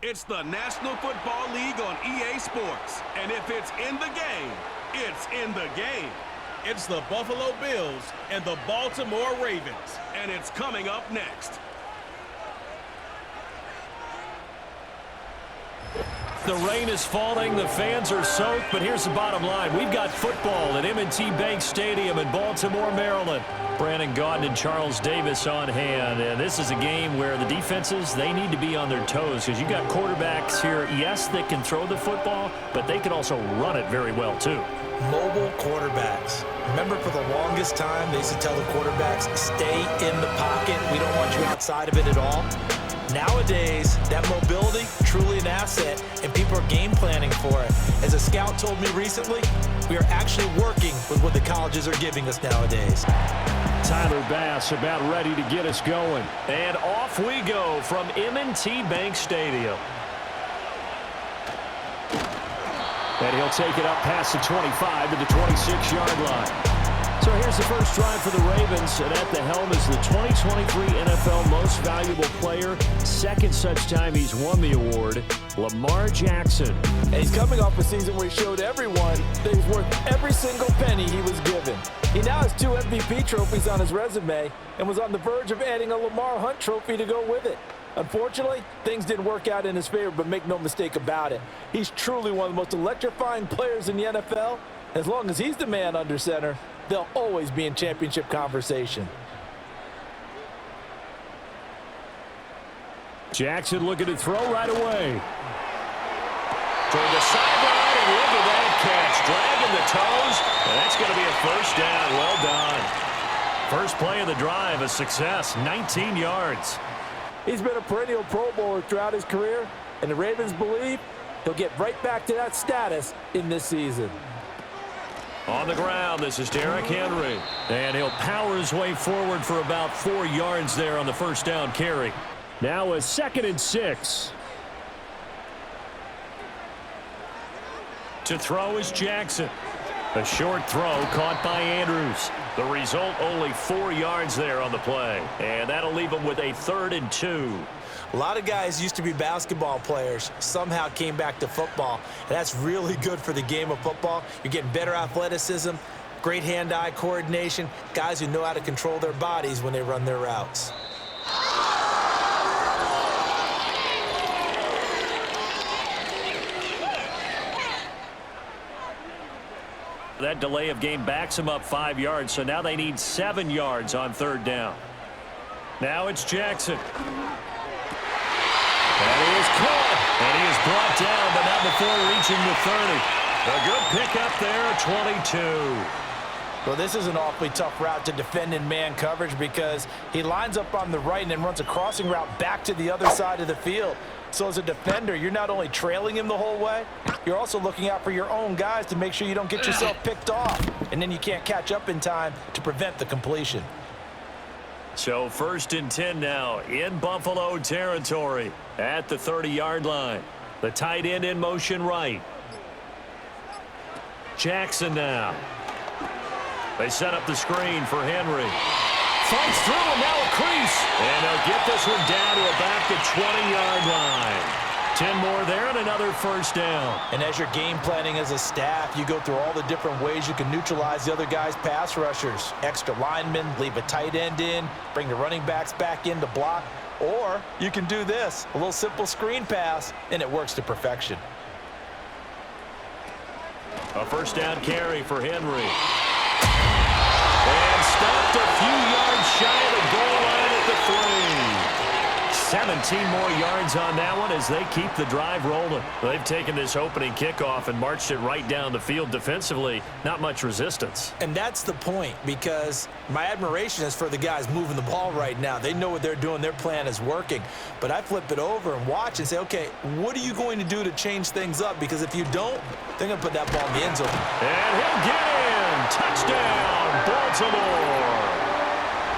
It's the National Football League on EA Sports. And if it's in the game, it's in the game. It's the Buffalo Bills and the Baltimore Ravens. And it's coming up next. The rain is falling, the fans are soaked, but here's the bottom line. We've got football at M&T Bank Stadium in Baltimore, Maryland. Brandon Gaudin and Charles Davis on hand, and this is a game where the defenses, they need to be on their toes because you've got quarterbacks here, yes, that can throw the football, but they can also run it very well, too. Mobile quarterbacks. Remember, for the longest time, they used to tell the quarterbacks, stay in the pocket. We don't want you outside of it at all. Nowadays, that mobility, truly an asset, and people are game planning for it. As a scout told me recently, we are actually working with what the colleges are giving us nowadays. Tyler Bass about ready to get us going. And off we go from M&T Bank Stadium. And he'll take it up past the 25 to the 26-yard line. So here's the first drive for the Ravens, and at the helm is the 2023 NFL Most Valuable Player. Second such time he's won the award, Lamar Jackson. And he's coming off a season where he showed everyone that he's worth every single penny he was given. He now has 2 MVP trophies on his resume and was on the verge of adding a Lamar Hunt trophy to go with it. Unfortunately, things didn't work out in his favor, but make no mistake about it. He's truly one of the most electrifying players in the NFL. As long as he's the man under center, they'll always be in championship conversation. Jackson looking to throw right away. Toward the sideline, and look at that catch. Dragging the toes, and that's going to be a first down. Well done. First play of the drive, a success, 19 yards. He's been a perennial Pro Bowler throughout his career, and the Ravens believe he'll get right back to that status in this season. On the ground, this is Derrick Henry. And he'll power his way forward for about 4 yards there on the first down carry. Now a 2nd and 6. To throw is Jackson. A short throw caught by Andrews. The result, only 4 yards there on the play. And that'll leave him with a 3rd and 2. A lot of guys used to be basketball players, somehow came back to football, and that's really good for the game of football. You're getting better athleticism, great hand-eye coordination, guys who know how to control their bodies when they run their routes. That delay of game backs them up 5 yards, so now they need 7 yards on 3rd down. Now it's Jackson. And he is caught, and he is brought down, but not before reaching the 30. A good pickup there, 22. Well, this is an awfully tough route to defend in man coverage because he lines up on the right and then runs a crossing route back to the other side of the field. So as a defender, you're not only trailing him the whole way, you're also looking out for your own guys to make sure you don't get yourself picked off. And then you can't catch up in time to prevent the completion. So 1st and 10 now in Buffalo territory at the 30-yard line. The tight end in motion right. Jackson now. They set up the screen for Henry. Fights through, and now a crease. And they'll get this one down to about the 20-yard line. 10 more there and another first down. And as you're game planning as a staff, you go through all the different ways you can neutralize the other guy's pass rushers. Extra linemen, leave a tight end in, bring the running backs back in to block. Or you can do this, a little simple screen pass, and it works to perfection. A first down carry for Henry. And stopped a few yards shy of the goal line at the 3. 17 more yards on that one as they keep the drive rolling. They've taken this opening kickoff and marched it right down the field defensively. Not much resistance. And that's the point, because my admiration is for the guys moving the ball right now. They know what they're doing. Their plan is working. But I flip it over and watch and say, okay, what are you going to do to change things up? Because if you don't, they're going to put that ball in the end zone. And he'll get in. Touchdown, Baltimore.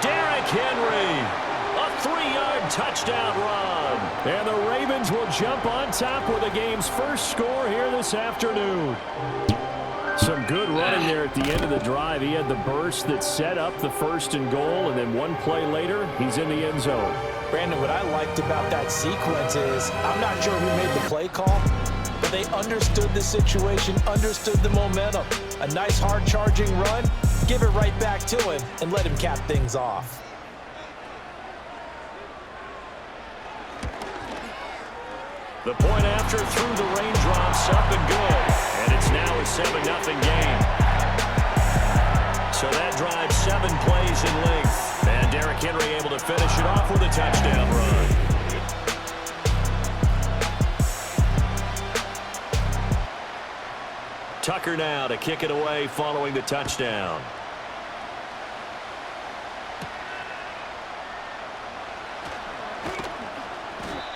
Derrick Henry. A 3-yard touchdown run. And the Ravens will jump on top with the game's first score here this afternoon. Some good running there at the end of the drive. He had the burst that set up the 1st and goal, and then one play later, he's in the end zone. Brandon, what I liked about that sequence is I'm not sure who made the play call, but they understood the situation, understood the momentum. A nice hard-charging run, give it right back to him, and let him cap things off. The point after through the raindrops, up and good. And it's now a 7-0 game. So that drive 7 plays in length. And Derrick Henry able to finish it off with a touchdown run. Tucker now to kick it away following the touchdown.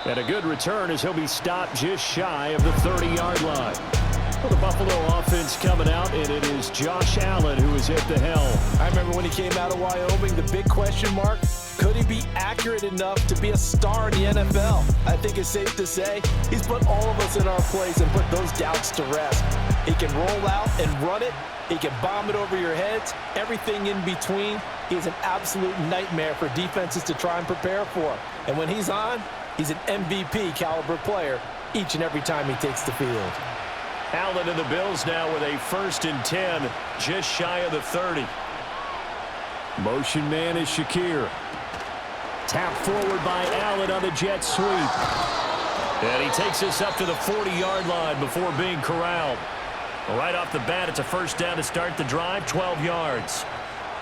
And a good return as he'll be stopped just shy of the 30-yard line. Well, the Buffalo offense coming out, and it is Josh Allen who is at the helm. I remember when he came out of Wyoming, the big question mark, could he be accurate enough to be a star in the NFL? I think it's safe to say he's put all of us in our place and put those doubts to rest. He can roll out and run it. He can bomb it over your heads. Everything in between. He's an absolute nightmare for defenses to try and prepare for. And when he's on, he's an MVP caliber player each and every time he takes the field. Allen and the Bills now with a 1st and 10, just shy of the 30. Motion man is Shakir. Tap forward by Allen on the jet sweep. And he takes us up to the 40-yard line before being corralled. Right off the bat, it's a 1st down to start the drive, 12 yards.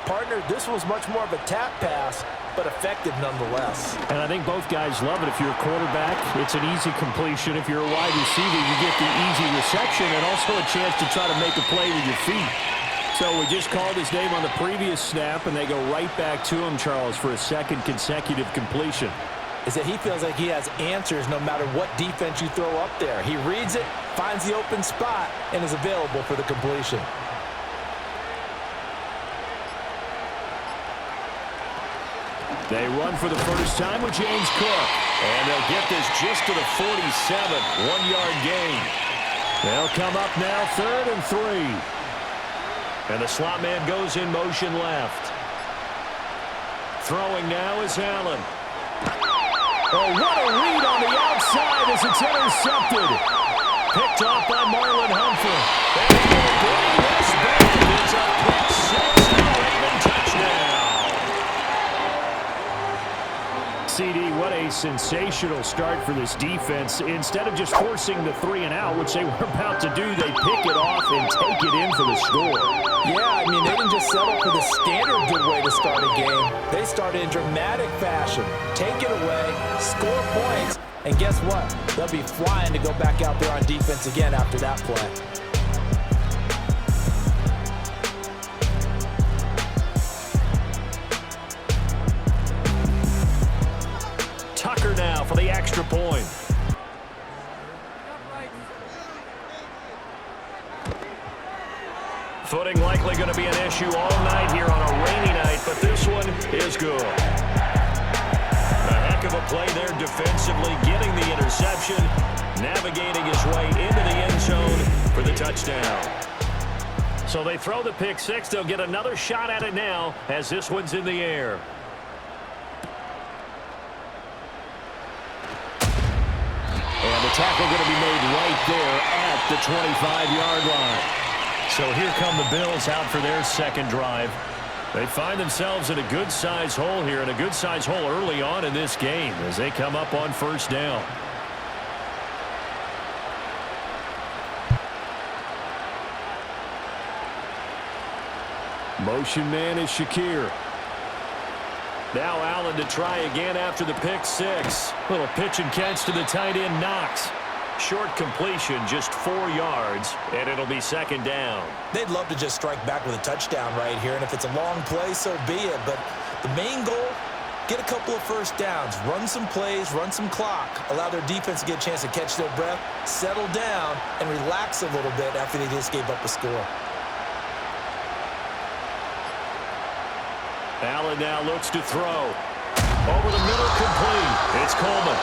Partner, this was much more of a tap pass, but effective nonetheless. And I think both guys love it. If you're a quarterback, it's an easy completion. If you're a wide receiver, you get the easy reception and also a chance to try to make a play with your feet. So we just called his name on the previous snap, and they go right back to him, Charles, for a 2nd consecutive completion. Is that he feels like he has answers no matter what defense you throw up there. He reads it, finds the open spot, and is available for the completion. They run for the first time with James Cook. And they'll get this just to the 47. 1-yard gain. They'll come up now 3rd and 3. And the slot man goes in motion left. Throwing now is Allen. Oh, what a read on the outside as it's intercepted. Picked off by Marlon Humphrey. And he'll bring this back. It's a pick 6 and a Raven touchdown. CD, what a sensational start for this defense. Instead of just forcing the 3 and out, which they were about to do, they pick it off and take it in for the score. Yeah, I mean, they didn't just settle for the standard good way to start a game. They started in dramatic fashion. Take it away, score points, and guess what? They'll be flying to go back out there on defense again after that play. Tucker now for the extra point. Footing likely going to be an issue all night here on a rainy night, but this one is good. A heck of a play there defensively, getting the interception, navigating his way into the end zone for the touchdown. So they throw the pick 6. They'll get another shot at it now as this one's in the air. And the tackle going to be made right there at the 25-yard line. So here come the Bills out for their 2nd drive. They find themselves in a good-sized hole here, and a good-sized hole early on in this game as they come up on 1st down. Motion man is Shakir. Now Allen to try again after the pick 6. Little pitch and catch to the tight end, Knox. Short completion, just 4 yards, and it'll be 2nd down. They'd love to just strike back with a touchdown right here, and if it's a long play, so be it. But the main goal, get a couple of 1st downs, run some plays, run some clock, allow their defense to get a chance to catch their breath, settle down, and relax a little bit after they just gave up a score. Allen now looks to throw. Over the middle, complete. It's Coleman.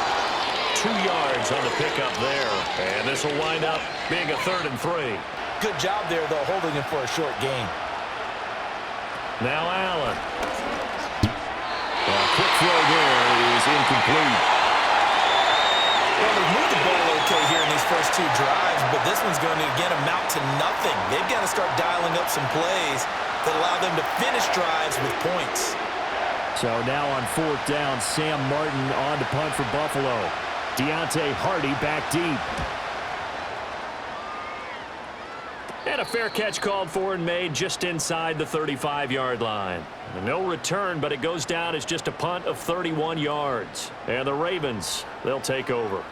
2 yards on the pickup there. And this will wind up being a 3rd and 3. Good job there, though, holding him for a short gain. Now Allen. A quick throw there is incomplete. Well, they moved the ball okay here in these first two drives, but this one's going to, again, amount to nothing. They've got to start dialing up some plays that allow them to finish drives with points. So now on 4th down, Sam Martin on to punt for Buffalo. Deontay Hardy back deep. And a fair catch called for and made just inside the 35-yard line. No return, but it goes down as just a punt of 31 yards. And the Ravens, they'll take over.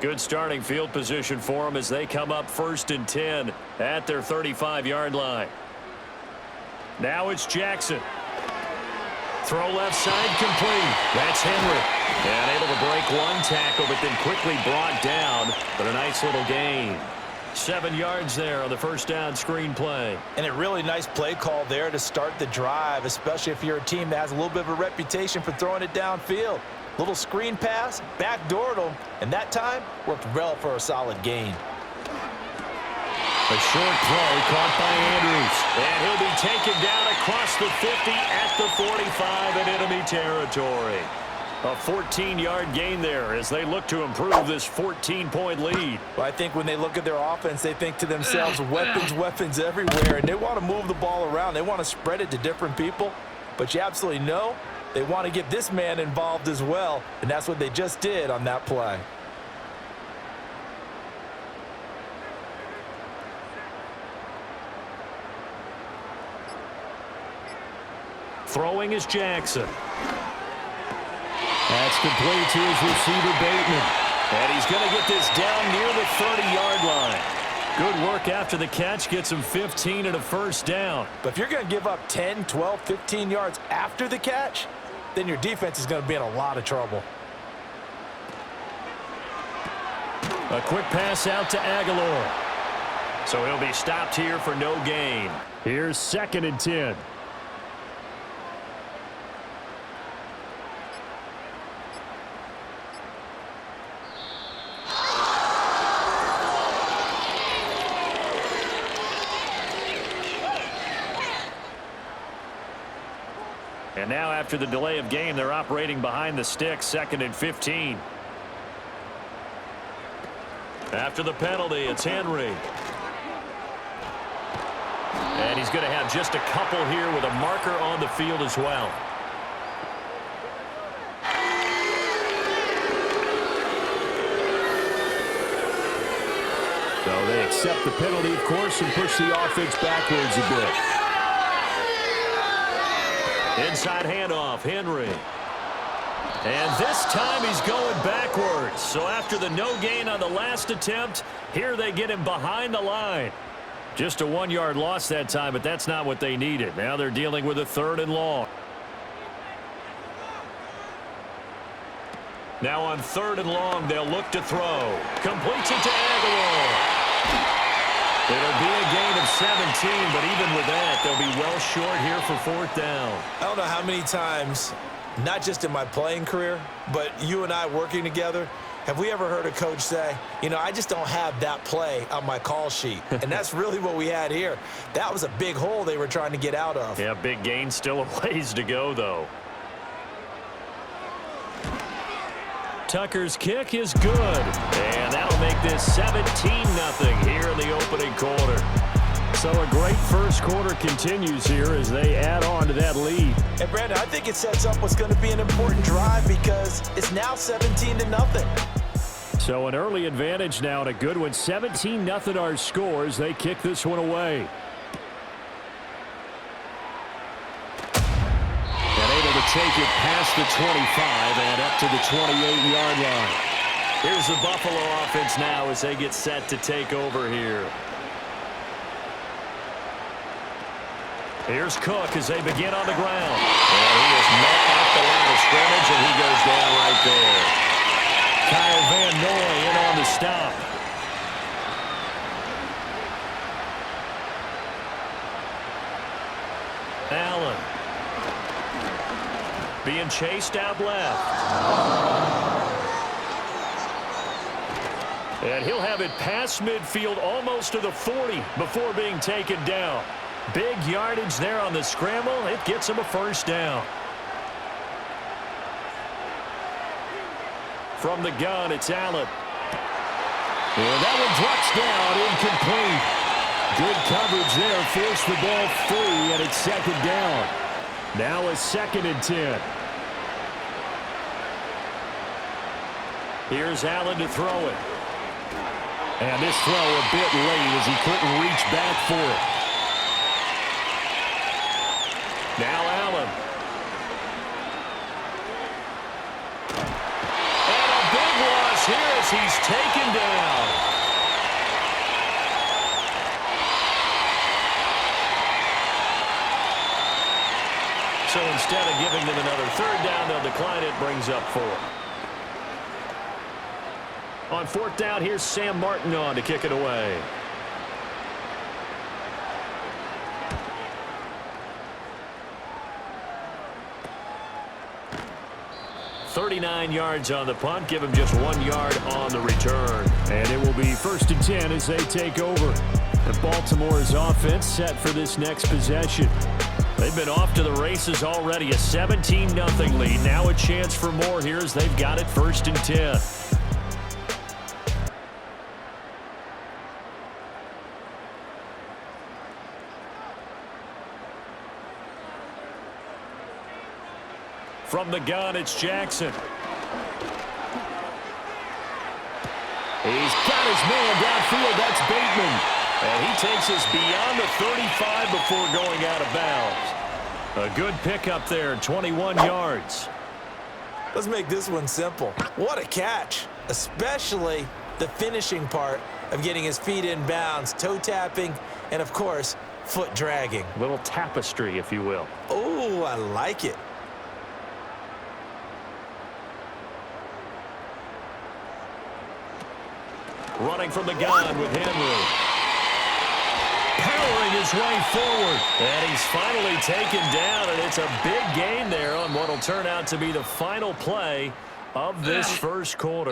Good starting field position for them as they come up 1st and 10 at their 35-yard line. Now it's Jackson. Throw left side complete. That's Henry. And able to break one tackle, but then quickly brought down. But a nice little gain. 7 yards there on the 1st down screen play. And a really nice play call there to start the drive, especially if you're a team that has a little bit of a reputation for throwing it downfield. Little screen pass, backdoored them, and that time worked well for a solid gain. A short throw caught by Andrews. And he'll be taken down across the 50 at the 45 in enemy territory. A 14-yard gain there as they look to improve this 14-point lead. Well, I think when they look at their offense, they think to themselves, weapons, weapons everywhere, and they want to move the ball around. They want to spread it to different people, but you absolutely know they want to get this man involved as well, and that's what they just did on that play. Throwing is Jackson. That's complete to his receiver, Bateman. And he's going to get this down near the 30-yard line. Good work after the catch. Gets him 15 and a 1st down. But if you're going to give up 10, 12, 15 yards after the catch, then your defense is going to be in a lot of trouble. A quick pass out to Aguilar. So he'll be stopped here for no gain. Here's 2nd and 10. And now after the delay of game, they're operating behind the sticks, 2nd and 15. After the penalty, it's Henry. And he's going to have just a couple here with a marker on the field as well. So they accept the penalty, of course, and push the offense backwards a bit. Inside handoff, Henry. And this time he's going backwards. So after the no gain on the last attempt, here they get him behind the line. Just a 1-yard loss that time, but that's not what they needed. Now they're dealing with a 3rd and long. Now on 3rd and long, they'll look to throw. Completes it to Aguilar. It'll be a gain of 17, but even with that, they'll be well short here for 4th down. I don't know how many times, not just in my playing career, but you and I working together, have we ever heard a coach say, you know, I just don't have that play on my call sheet. And that's really what we had here. That was a big hole they were trying to get out of. Yeah, big gain, still a ways to go, though. Tucker's kick is good, and that'll make this 17-0 here in the opening quarter. So a great first quarter continues here as they add on to that lead. And Brandon, I think it sets up what's going to be an important drive because it's now 17-0. So an early advantage now and a good one. 17-0 our scores. They kick this one away. Take it past the 25 and up to the 28-yard line. Here's the Buffalo offense now as they get set to take over here. Here's Cook as they begin on the ground. And he is met off the line of scrimmage, and he goes down right there. Kyle Van Noy in on the stop. Allen. Being chased out left. And he'll have it past midfield almost to the 40 before being taken down. Big yardage there on the scramble. It gets him a first down. From the gun, it's Allen. And that one drops down, incomplete. Good coverage there, forced the ball free, and it's second down. Now a 2nd and 10. Here's Allen to throw it. And this throw a bit late as he couldn't reach back for it. Now Allen. And a big loss here as he's taken down. So instead of giving them another 3rd down, they'll decline it, brings up 4. On 4th down, here's Sam Martin on to kick it away. .39 yards on the punt. Give him just 1 yard on the return. And it will be 1st and 10 as they take over. And Baltimore's offense set for this next possession. They've been off to the races already. A 17-0 lead. Now a chance for more here as they've got it 1st and 10. From the gun, it's Jackson. He's got his man downfield. That's Bateman. And he takes us beyond the 35 before going out of bounds. A good pickup there, 21 yards. Let's make this one simple. What a catch, especially the finishing part of getting his feet in bounds, toe tapping, and of course, foot dragging. Little tapestry, if you will. Oh, I like it. Running from the gun with Henry. Powering his way forward. And he's finally taken down, and it's a big gain there on what will turn out to be the final play of this first quarter.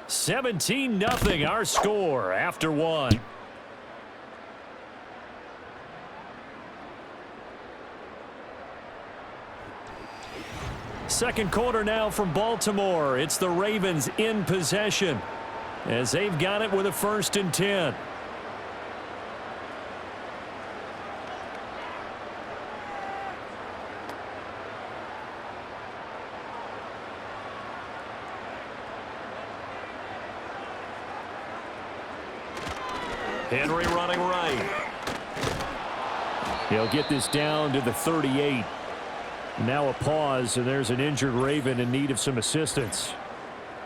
17-0 our score after 1. Second quarter now from Baltimore. It's the Ravens in possession as they've got it with a 1st and 10. Henry running right. He'll get this down to the 38. Now a pause, and there's an injured Raven in need of some assistance.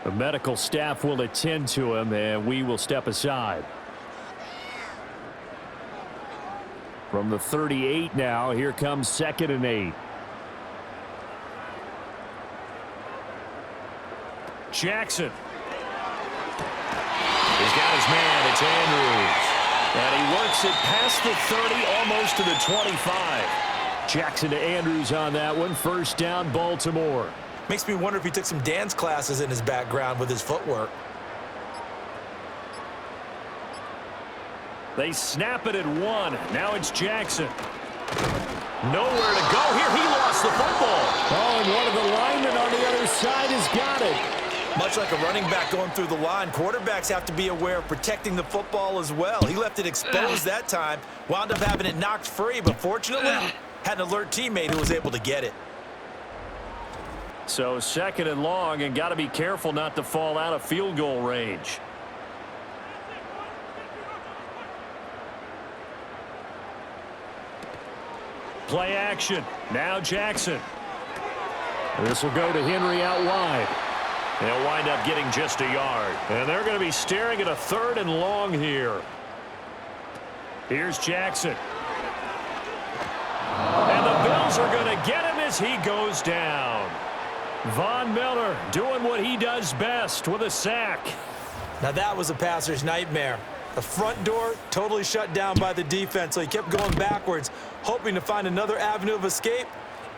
The medical staff will attend to him, and we will step aside. From the 38 now, here comes 2nd and 8. Jackson. He's got his man. It's Andrews. And he works it past the 30, almost to the 25. Jackson to Andrews on that one. 1st down, Baltimore. Makes me wonder if he took some dance classes in his background with his footwork. They snap it at 1. Now it's Jackson. Nowhere to go here. He lost the football. Oh, and one of the linemen on the other side has got it. Much like a running back going through the line, quarterbacks have to be aware of protecting the football as well. He left it exposed that time, wound up having it knocked free, but fortunately had an alert teammate who was able to get it. So 2nd and long, and got to be careful not to fall out of field goal range. Play action. Now Jackson. This will go to Henry out wide. They'll wind up getting just a yard. And they're going to be staring at a 3rd and long here. Here's Jackson. And the Bills are going to get him as he goes down. Von Miller doing what he does best with a sack. Now that was a passer's nightmare. The front door totally shut down by the defense, so he kept going backwards, hoping to find another avenue of escape.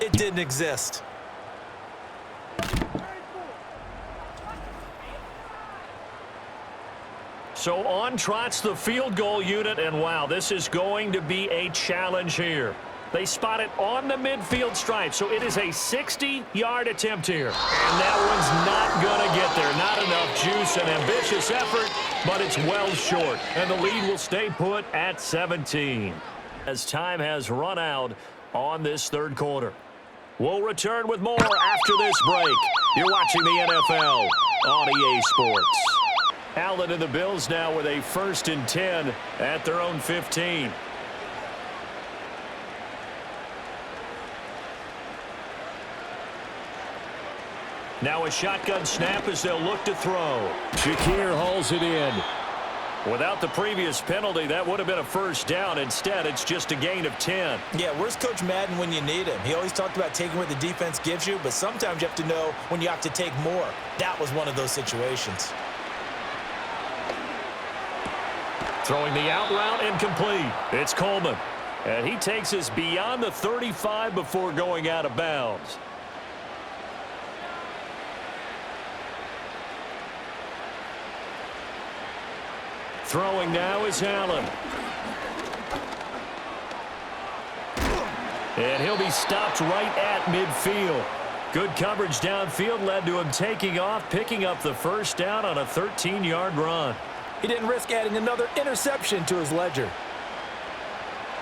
It didn't exist. So on trots the field goal unit, and wow, this is going to be a challenge here. They spot it on the midfield stripe, so it is a 60-yard attempt here. And that one's not going to get there. Not enough juice, an ambitious effort, but it's well short. And the lead will stay put at 17 as time has run out on this third quarter. We'll return with more after this break. You're watching the NFL on EA Sports. Allen and the Bills now with a 1st and 10 at their own 15. Now a shotgun snap as they'll look to throw. Shakir hauls it in. Without the previous penalty, that would have been a first down. Instead, it's just a gain of 10. Yeah, where's Coach Madden when you need him? He always talked about taking what the defense gives you, but sometimes you have to know when you have to take more. That was one of those situations. Throwing the out route incomplete. It's Coleman. And he takes us beyond the 35 before going out of bounds. Throwing now is Allen. And he'll be stopped right at midfield. Good coverage downfield led to him taking off, picking up the first down on a 13-yard run. He didn't risk adding another interception to his ledger.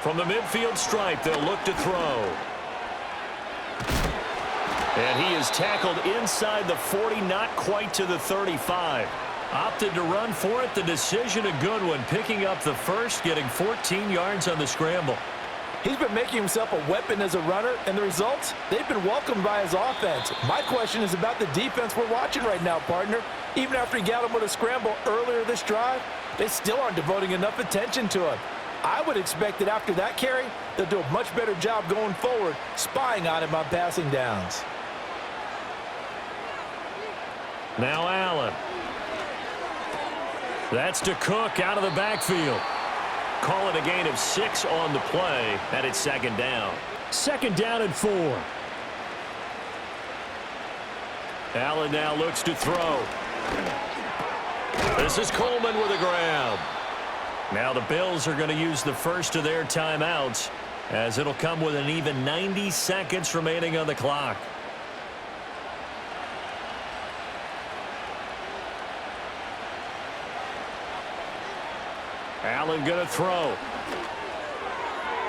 From the midfield stripe, they'll look to throw. And he is tackled inside the 40, not quite to the 35. Opted to run for it. The decision a good one, picking up the first, getting 14 yards on the scramble. He's been making himself a weapon as a runner, and the results, they've been welcomed by his offense. My question is about the defense we're watching right now, partner. Even after he got him with a scramble earlier this drive, they still aren't devoting enough attention to him. I would expect that after that carry, they'll do a much better job going forward, spying on him on passing downs. Now Allen. That's to Cook out of the backfield. Call it a gain of 6 on the play, and it's 2nd down. 2nd down and 4. Allen now looks to throw. This is Coleman with a grab. Now the Bills are going to use the first of their timeouts, as it'll come with an even 90 seconds remaining on the clock. Allen going to throw.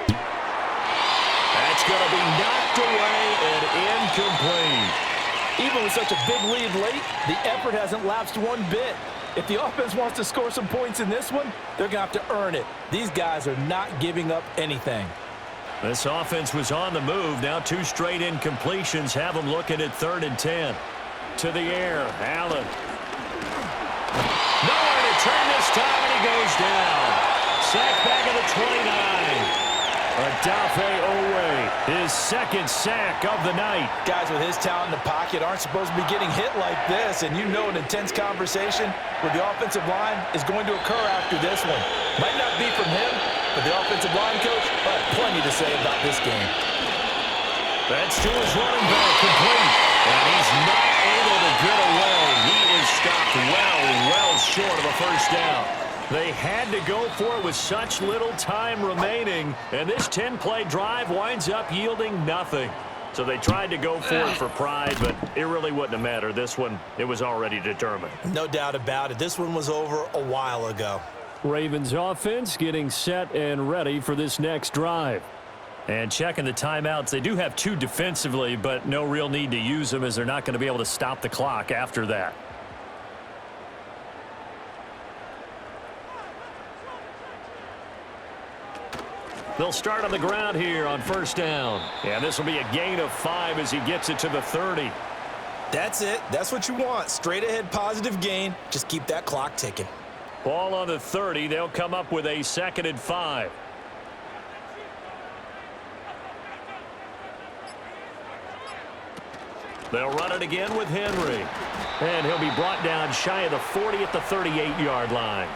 That's going to be knocked away and incomplete. Even with such a big lead late, the effort hasn't lapsed one bit. If the offense wants to score some points in this one, they're going to have to earn it. These guys are not giving up anything. This offense was on the move. Now 2 straight incompletions have them looking at 3rd and 10. To the air, Allen. Nowhere to turn this time, and he goes down. Sack back at the 29. Odafe Owe, his 2nd sack of the night. Guys with his talent in the pocket aren't supposed to be getting hit like this, and you know an intense conversation with the offensive line is going to occur after this one. Might not be from him, but the offensive line coach will have plenty to say about this game. That's to his running back, complete. And he's not able to get away. He is stopped well short of a first down. They had to go for it with such little time remaining, and this 10-play drive winds up yielding nothing. So they tried to go for it for pride, but it really wouldn't have mattered. This one, it was already determined. No doubt about it. This one was over a while ago. Ravens offense getting set and ready for this next drive. And checking the timeouts, they do have 2 defensively, but no real need to use them as they're not going to be able to stop the clock after that. They'll start on the ground here on 1st down. And this will be a gain of 5 as he gets it to the 30. That's it. That's what you want. Straight ahead positive gain. Just keep that clock ticking. Ball on the 30. They'll come up with a 2nd and 5. They'll run it again with Henry. And he'll be brought down shy of the 40 at the 38-yard line.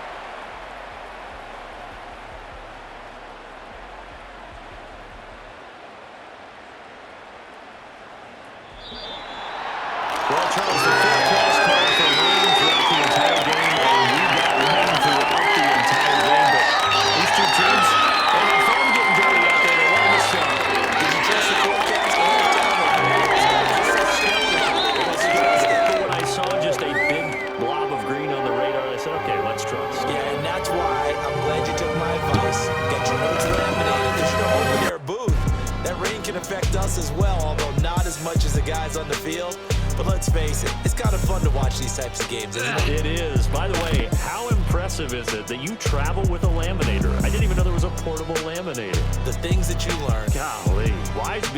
us as well, although not as much as the guys on the field. But let's face it, it's kind of fun to watch these types of games, isn't it? It is. By the way, how impressive is it that you travel with a laminator? I didn't even know there was a portable laminator. The things that you learn. Golly, wise